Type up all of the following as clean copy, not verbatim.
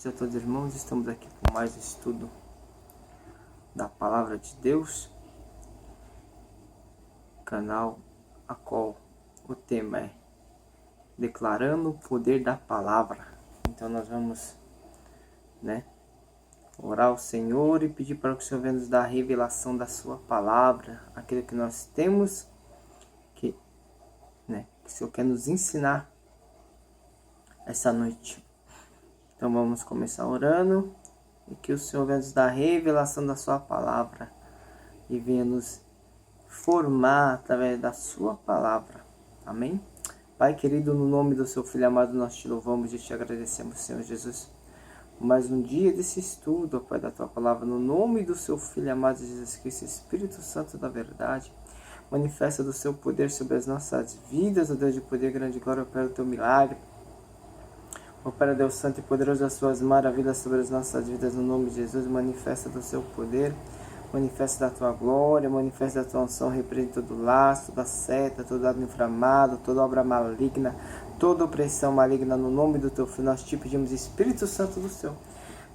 noite a todos, irmãos. Estamos aqui com mais estudo da Palavra de Deus. Canal a qual o tema é Declarando o Poder da Palavra. Então nós vamos, orar ao Senhor e pedir para que o Senhor venha nos dar a revelação da sua palavra, aquilo que nós temos, que o Senhor quer nos ensinar essa noite. Então vamos começar orando e que o Senhor venha nos dar a revelação da sua palavra e venha nos formar através da sua palavra. Amém? Pai querido, no nome do seu Filho amado, nós te louvamos e te agradecemos, Senhor Jesus, por mais um dia desse estudo, ó Pai, da tua palavra, no nome do seu Filho amado Jesus Cristo, Espírito Santo da verdade, manifesta do seu poder sobre as nossas vidas, ó Deus de poder, grande glória, opera o teu milagre. Opera, Deus Santo e poderoso, as suas maravilhas sobre as nossas vidas, no nome de Jesus. Manifesta do seu poder, manifesta da tua glória, manifesta da tua unção, repreende todo laço, toda seta, todo dado inflamado, toda obra maligna, toda opressão maligna, no nome do teu Filho. Nós te pedimos, Espírito Santo do céu,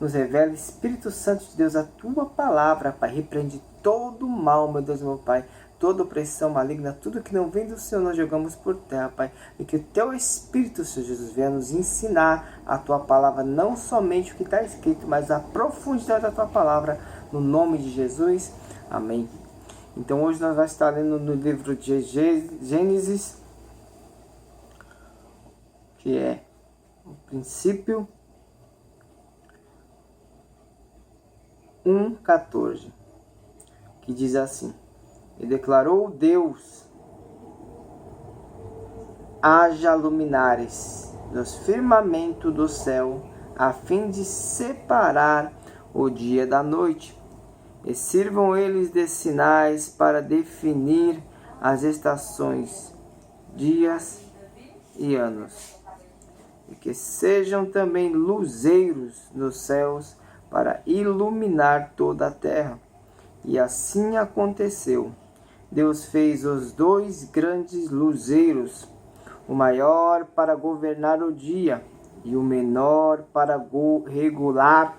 nos revela, Espírito Santo de Deus, a tua palavra, Pai. Repreende todo o mal, meu Deus, meu Pai, toda opressão maligna, tudo que não vem do Senhor nós jogamos por terra, Pai. E que o teu Espírito, Senhor Jesus, venha nos ensinar a tua palavra, não somente o que está escrito, mas a profundidade da tua palavra, no nome de Jesus. Amém. Então hoje nós vamos estar lendo no livro de Gênesis, que é o princípio 1:14, que diz assim: E declarou Deus: haja luminares nos firmamentos do céu, a fim de separar o dia da noite, e sirvam eles de sinais para definir as estações, dias e anos, e que sejam também luzeiros nos céus para iluminar toda a terra. E assim aconteceu. Deus fez os dois grandes luzeiros, o maior para governar o dia e o menor para regular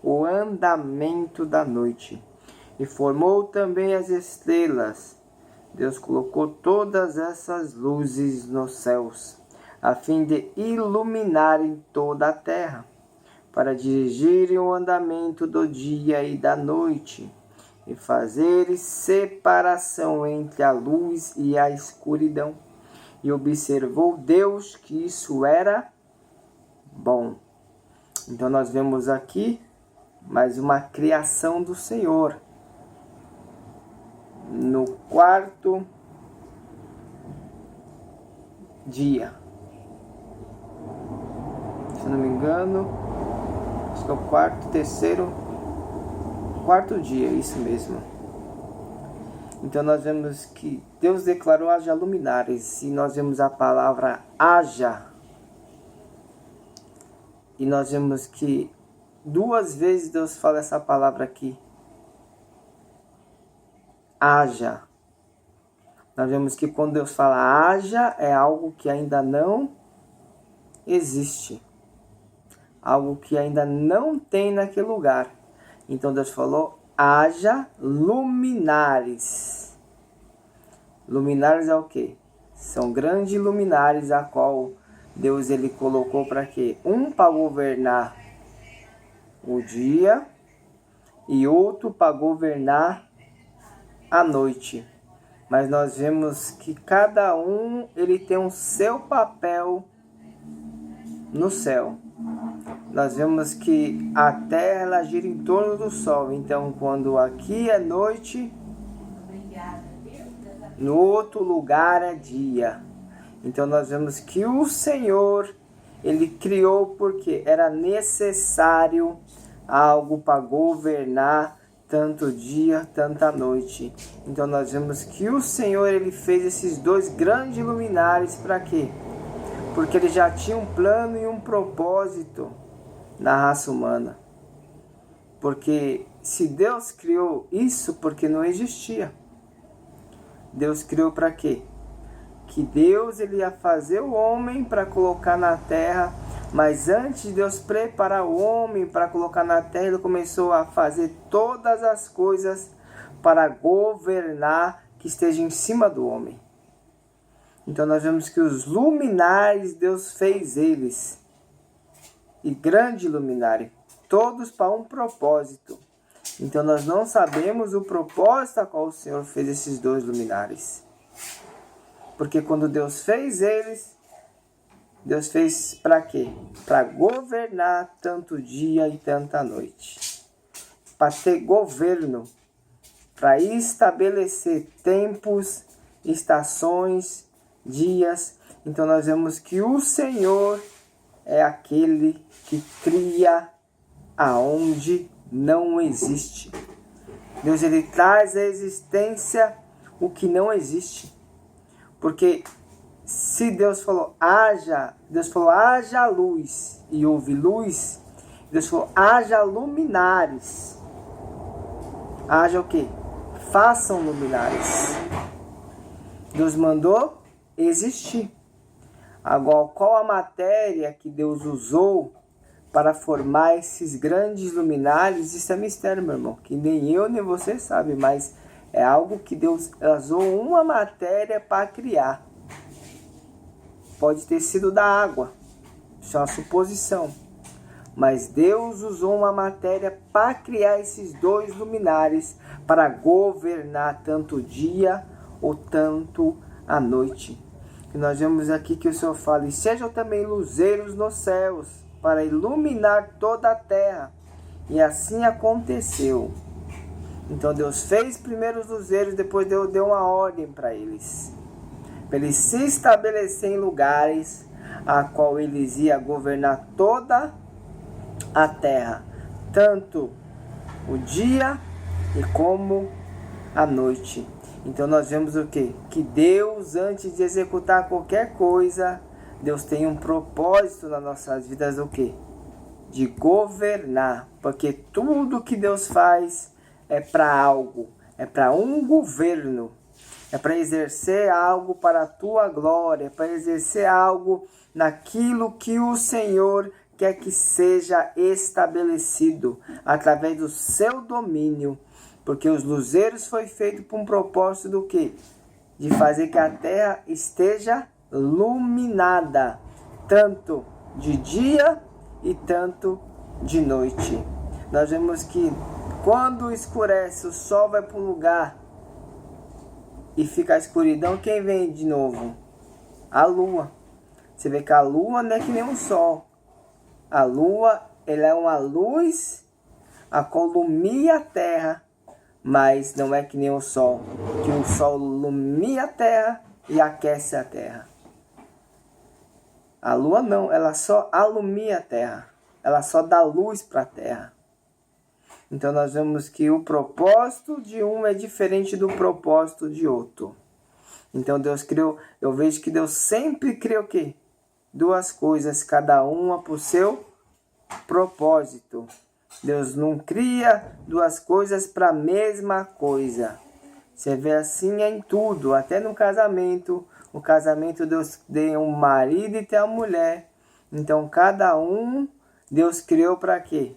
o andamento da noite. E formou também as estrelas. Deus colocou todas essas luzes nos céus, a fim de iluminarem toda a terra, para dirigirem o andamento do dia e da noite, e fazer separação entre a luz e a escuridão. E observou Deus que isso era bom. Então nós vemos aqui mais uma criação do Senhor. No quarto dia, se não me engano, acho que é o quarto dia, isso mesmo. Então nós vemos que Deus declarou: haja luminares, e nós vemos a palavra haja, e nós vemos que duas vezes Deus fala essa palavra aqui, haja. Nós vemos que quando Deus fala haja, é algo que ainda não existe, algo que ainda não tem naquele lugar. Então Deus falou: haja luminares. Luminares é o quê? São grandes luminares a qual Deus ele colocou para quê? Um para governar o dia e outro para governar a noite. Mas nós vemos que cada um ele tem o seu papel no céu. Nós vemos que a terra ela gira em torno do sol. Então, quando aqui é noite, no outro lugar é dia. Então, nós vemos que o Senhor, ele criou porque era necessário algo para governar tanto dia, tanta noite. Então, nós vemos que o Senhor, ele fez esses dois grandes luminares para quê? Porque ele já tinha um plano e um propósito na raça humana. Porque se Deus criou isso, porque não existia. Deus criou para quê? Que Deus ele ia fazer o homem para colocar na terra Mas antes de Deus preparar o homem para colocar na terra, ele começou a fazer todas as coisas para governar, que esteja em cima do homem. Então nós vemos que os luminares, Deus fez eles. E grande luminário, todos para um propósito. Então nós não sabemos o propósito a qual o Senhor fez esses dois luminares. Porque quando Deus fez eles, Deus fez para quê? Para governar tanto dia e tanta noite. Para ter governo. Para estabelecer tempos, estações, dias. Então nós vemos que o Senhor é aquele que cria aonde não existe. Deus, ele traz à existência o que não existe. Porque se Deus falou haja luz e houve luz, Deus falou haja luminares. Haja o quê? Façam luminares. Deus mandou existir. Agora, qual a matéria que Deus usou para formar esses grandes luminares? Isso é mistério, meu irmão, que nem eu nem você sabe, mas é algo que Deus usou uma matéria para criar. Pode ter sido da água, isso é uma suposição. Mas Deus usou uma matéria para criar esses dois luminares, para governar tanto o dia ou tanto a noite. E nós vemos aqui que o Senhor fala, e sejam também luzeiros nos céus, para iluminar toda a terra. E assim aconteceu. Então Deus fez primeiro os luzeiros, depois Deus deu uma ordem para eles. Para eles se estabelecer em lugares a qual eles iam governar toda a terra. Tanto o dia e como a noite. Então nós vemos o quê? Que Deus, antes de executar qualquer coisa, Deus tem um propósito nas nossas vidas, o quê? De governar. Porque tudo que Deus faz é para algo, é para um governo, é para exercer algo para a tua glória, é para exercer algo naquilo que o Senhor quer que seja estabelecido através do seu domínio. Porque os luzeiros foi feito por um propósito do quê? De fazer que a terra esteja iluminada, tanto de dia e tanto de noite. Nós vemos que quando escurece, o sol vai para um lugar e fica a escuridão, quem vem de novo? A lua. Você vê que a lua não é que nem o sol. A lua, ela é uma luz a qual ilumina a terra, mas não é que nem o sol, que o sol ilumina a terra e aquece a terra. A lua não, ela só alumia a terra, ela só dá luz para a terra. Então nós vemos que o propósito de um é diferente do propósito de outro. Então Deus criou, eu vejo que Deus sempre criou o quê? Duas coisas, cada uma por seu propósito. Deus não cria duas coisas para a mesma coisa. Você vê assim em tudo, até no casamento. O casamento Deus deu um marido e tem uma mulher. Então cada um Deus criou para quê?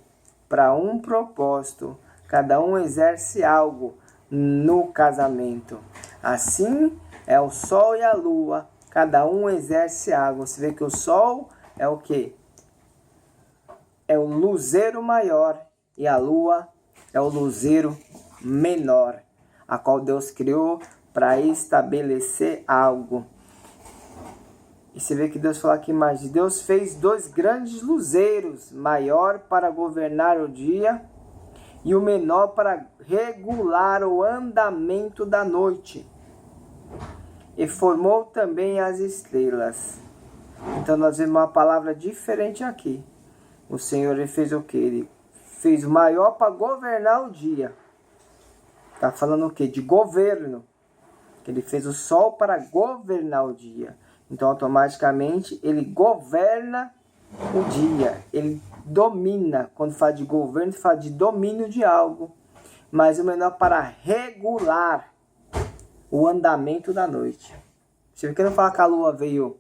Para um propósito. Cada um exerce algo no casamento. Assim é o sol e a lua. Cada um exerce algo. Você vê que o sol é o quê? É o luzeiro maior. E a lua é o luzeiro menor. A qual Deus criou para estabelecer algo. E você vê que Deus fala aqui mais. Deus fez dois grandes luzeiros. Maior para governar o dia. E o menor para regular o andamento da noite. E formou também as estrelas. Então nós vemos uma palavra diferente aqui. O Senhor ele fez o que? Ele fez o maior para governar o dia. Está falando o que? De governo. Ele fez o sol para governar o dia. Então automaticamente ele governa o dia. Ele domina. Quando fala de governo, fala de domínio de algo. Mas o menor para regular o andamento da noite. Você vê que não fala que a lua veio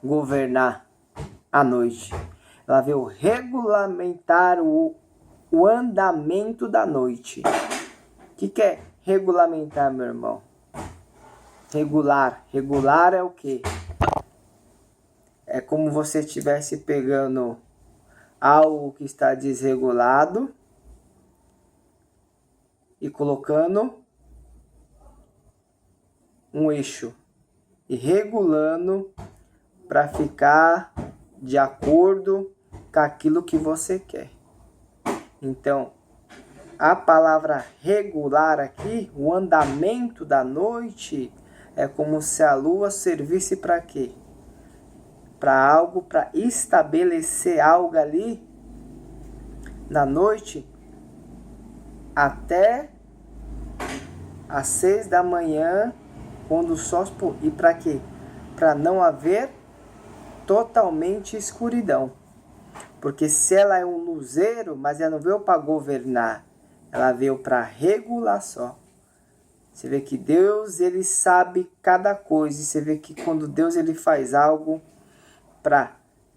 governar à noite. Ela veio regulamentar o andamento da noite. O que é regulamentar, meu irmão? Regular. Regular é o quê? É como você estivesse pegando algo que está desregulado e colocando um eixo e regulando para ficar de acordo com aquilo que você quer. Então, a palavra regular aqui, o andamento da noite, é como se a lua servisse para quê? Para algo, para estabelecer algo ali na noite até às 6 da manhã, quando o sol se pôr. E para quê? Para não haver totalmente escuridão. Porque se ela é um luzeiro, mas ela não veio para governar, ela veio para regular só. Você vê que Deus, ele sabe cada coisa. E você vê que quando Deus ele faz algo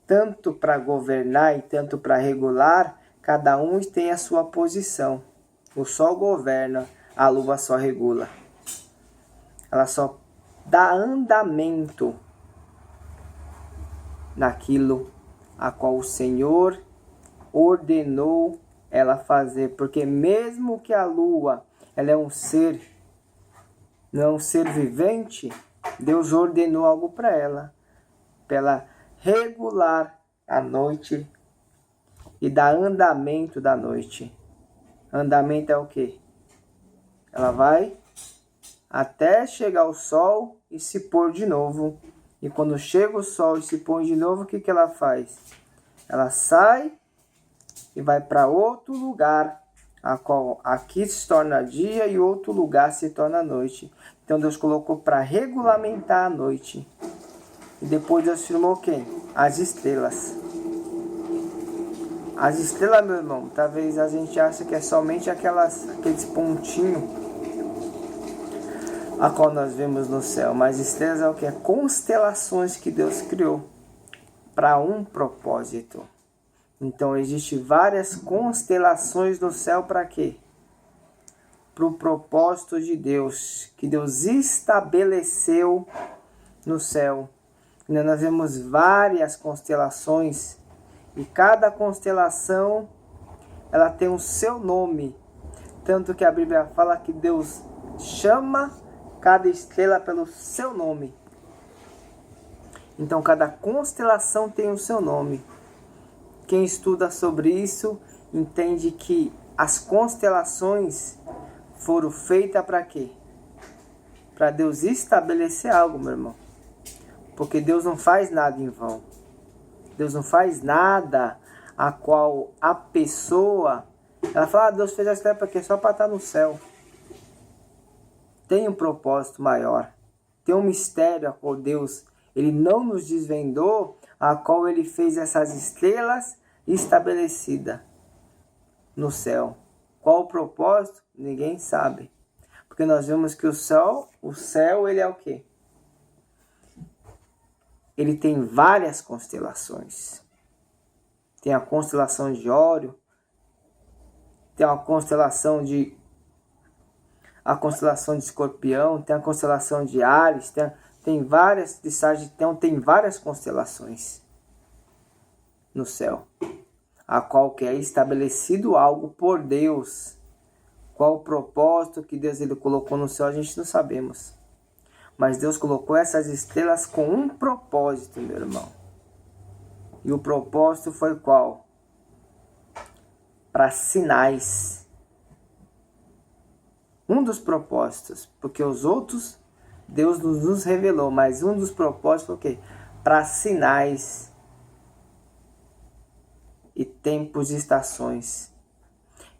tanto para governar e tanto para regular, cada um tem a sua posição. O sol governa, a lua só regula. Ela só dá andamento naquilo a qual o Senhor ordenou ela fazer. Porque mesmo que a lua ela é um ser, não é um ser vivente, Deus ordenou algo para ela regular a noite e dar andamento da noite. Andamento é o quê? Ela vai até chegar o sol e se pôr de novo. E quando chega o sol e se põe de novo, o que ela faz? Ela sai e vai para outro lugar, a qual aqui se torna dia e outro lugar se torna noite. Então Deus colocou para regulamentar a noite. E depois Deus firmou quem? As estrelas. As estrelas, meu irmão, talvez a gente ache que é somente aqueles pontinhos a qual nós vemos no céu. Mas estrelas é o que? É constelações que Deus criou para um propósito. Então existem várias constelações no céu para quê? Para o propósito de Deus, que Deus estabeleceu no céu. Nós vemos várias constelações e cada constelação ela tem o seu nome. Tanto que a Bíblia fala que Deus chama cada estrela pelo seu nome. Então cada constelação tem o seu nome. Quem estuda sobre isso entende que as constelações foram feitas para quê? Para Deus estabelecer algo, meu irmão. Porque Deus não faz nada em vão. Deus não faz nada a qual a pessoa... Ela fala, Deus fez a estrela para quê? Só para estar no céu. Tem um propósito maior. Tem um mistério a qual Deus ele não nos desvendou, a qual ele fez essas estrelas estabelecidas no céu. Qual o propósito? Ninguém sabe. Porque nós vemos que o céu ele é o quê? Ele tem várias constelações. Tem a constelação de Órion, tem a constelação de Escorpião, tem a constelação de Áries, tem várias de Sagitão, tem várias constelações no céu, a qual que é estabelecido algo por Deus. Qual o propósito que Deus ele colocou no céu, a gente não sabemos. Mas Deus colocou essas estrelas com um propósito, meu irmão. E o propósito foi qual? Para sinais. Um dos propósitos, porque os outros Deus nos revelou, mas um dos propósitos foi o quê? Para sinais e tempos e estações.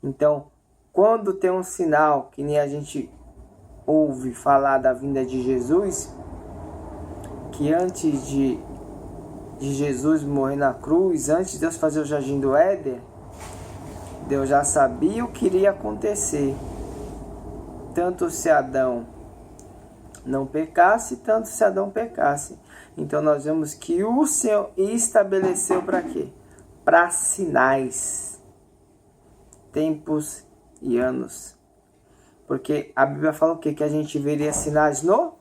Então, quando tem um sinal, que nem a gente ouve falar da vinda de Jesus, que antes de Jesus morrer na cruz, antes de Deus fazer o jardim do Éden, Deus já sabia o que iria acontecer. Tanto se Adão não pecasse, tanto se Adão pecasse. Então nós vemos que o Senhor estabeleceu para quê? Para sinais, tempos e anos. Porque a Bíblia fala o quê? Que a gente veria sinais nos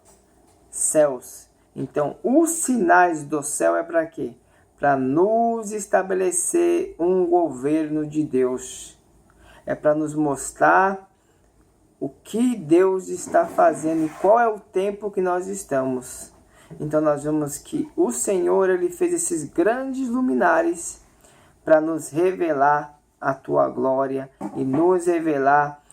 céus. Então, os sinais do céu é para quê? Para nos estabelecer um governo de Deus. É para nos mostrar o que Deus está fazendo e qual é o tempo que nós estamos. Então, nós vemos que o Senhor ele fez esses grandes luminares para nos revelar a tua glória e nos revelar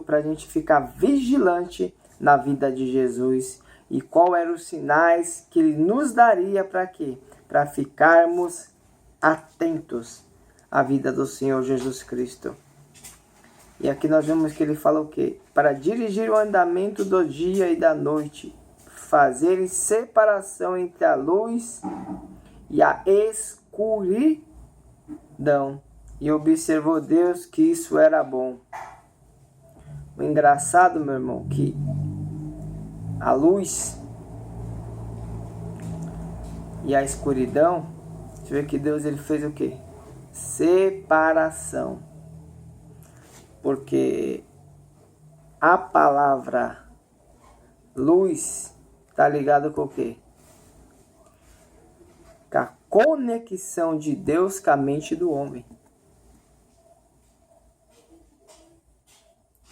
para a gente ficar vigilante na vida de Jesus. E qual eram os sinais que ele nos daria para quê? Para ficarmos atentos à vida do Senhor Jesus Cristo. E aqui nós vemos que ele fala o quê? Para dirigir o andamento do dia e da noite, fazer separação entre a luz e a escuridão. E observou Deus que isso era bom. O engraçado, meu irmão, que a luz e a escuridão, você vê que Deus ele fez o quê? Separação. Porque a palavra luz está ligada com o quê? Com a conexão de Deus com a mente do homem.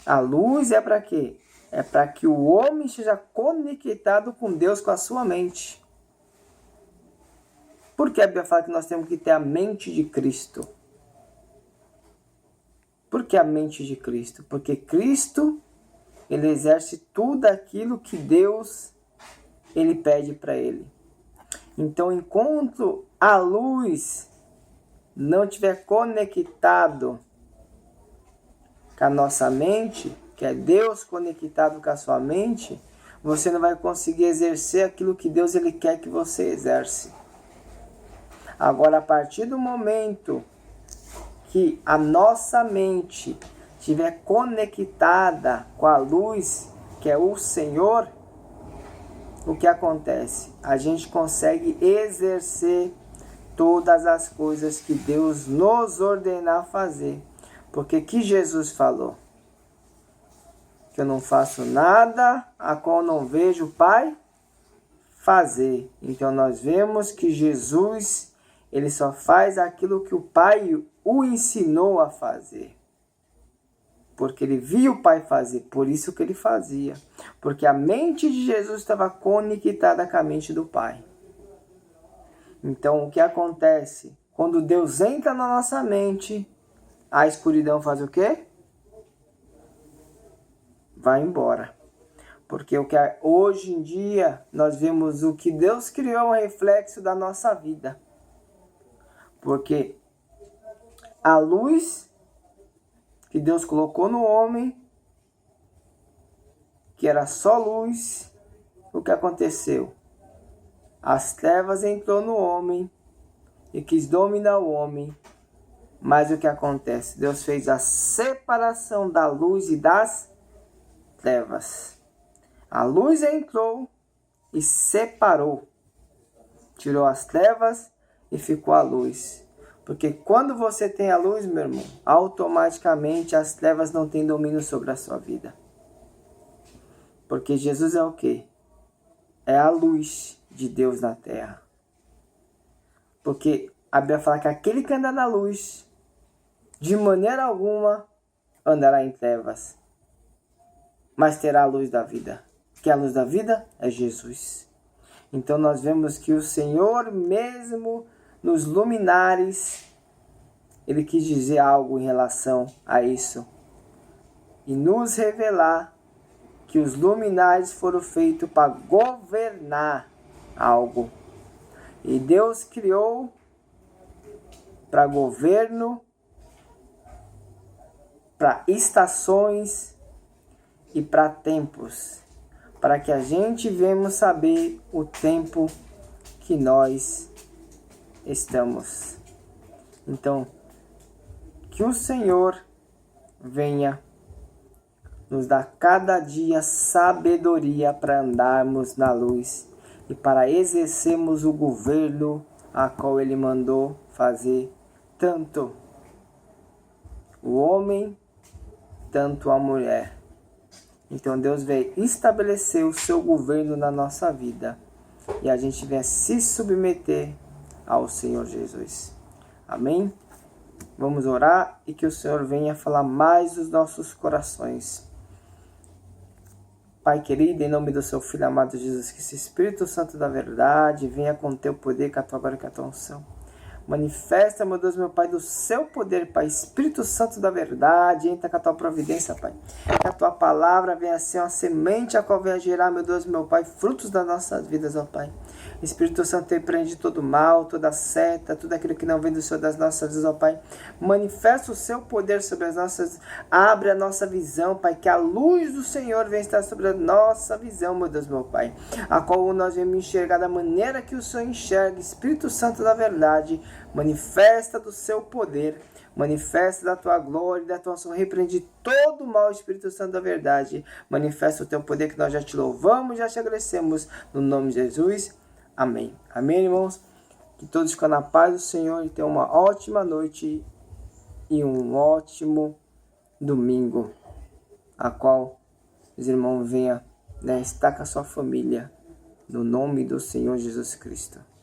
A luz é para quê? É para que o homem seja conectado com Deus, com a sua mente. Por que a Bíblia fala que nós temos que ter a mente de Cristo? Por que a mente de Cristo? Porque Cristo, ele exerce tudo aquilo que Deus, ele pede para ele. Então, enquanto a luz não estiver conectado com a nossa mente, que é Deus conectado com a sua mente, você não vai conseguir exercer aquilo que Deus ele quer que você exerce. Agora, a partir do momento que a nossa mente estiver conectada com a luz, que é o Senhor, o que acontece? A gente consegue exercer todas as coisas que Deus nos ordenar fazer. Porque que Jesus falou? Que eu não faço nada a qual não vejo o Pai fazer. Então nós vemos que Jesus, ele só faz aquilo que o Pai o ensinou a fazer. Porque ele via o Pai fazer, por isso que ele fazia. Porque a mente de Jesus estava conectada com a mente do Pai. Então o que acontece? Quando Deus entra na nossa mente, a escuridão faz o quê? Vai embora. Porque hoje em dia nós vemos o que Deus criou é um reflexo da nossa vida. Porque a luz que Deus colocou no homem, que era só luz, o que aconteceu? As trevas entrou no homem e quis dominar o homem. Mas o que acontece? Deus fez a separação da luz e das trevas. A luz entrou e separou. Tirou as trevas e ficou a luz. Porque quando você tem a luz, meu irmão, automaticamente as trevas não têm domínio sobre a sua vida. Porque Jesus é o quê? É a luz de Deus na terra. Porque a Bíblia fala que aquele que anda na luz, de maneira alguma andará em trevas, mas terá a luz da vida. Que a luz da vida é Jesus. Então nós vemos que o Senhor mesmo nos luminares, ele quis dizer algo em relação a isso. E nos revelar que os luminares foram feitos para governar algo. E Deus criou para governo, para estações e para tempos, para que a gente venha saber o tempo que nós estamos. Então, que o Senhor venha nos dar cada dia sabedoria para andarmos na luz, e para exercermos o governo a qual Ele mandou fazer, tanto o homem, tanto a mulher. Então Deus veio estabelecer o seu governo na nossa vida e a gente vem se submeter ao Senhor Jesus. Amém? Vamos orar e que o Senhor venha falar mais dos nossos corações. Pai querido, em nome do seu Filho amado Jesus, que esse Espírito Santo da verdade venha com teu poder, com a tua glória e com a tua unção. Manifesta, meu Deus, meu Pai, do seu poder, Pai. Espírito Santo da verdade, entra com a tua providência, Pai. Que a tua palavra venha ser uma semente a qual venha gerar, meu Deus, meu Pai, frutos das nossas vidas, ó Pai. Espírito Santo, repreende todo mal, toda seta, tudo aquilo que não vem do Senhor das nossas vidas, ó Pai. Manifesta o seu poder sobre as nossas... Abre a nossa visão, Pai, que a luz do Senhor venha estar sobre a nossa visão, meu Deus, meu Pai. A qual nós vamos enxergar da maneira que o Senhor enxerga. Espírito Santo da verdade, manifesta do seu poder, manifesta da tua glória e da tua ação, repreende todo o mal, Espírito Santo da verdade, manifesta o teu poder, que nós já te louvamos, já te agradecemos, no nome de Jesus, amém. Amém, irmãos? Que todos ficam na paz do Senhor e tenham uma ótima noite e um ótimo domingo, a qual os irmãos venham, estar com a sua família, no nome do Senhor Jesus Cristo.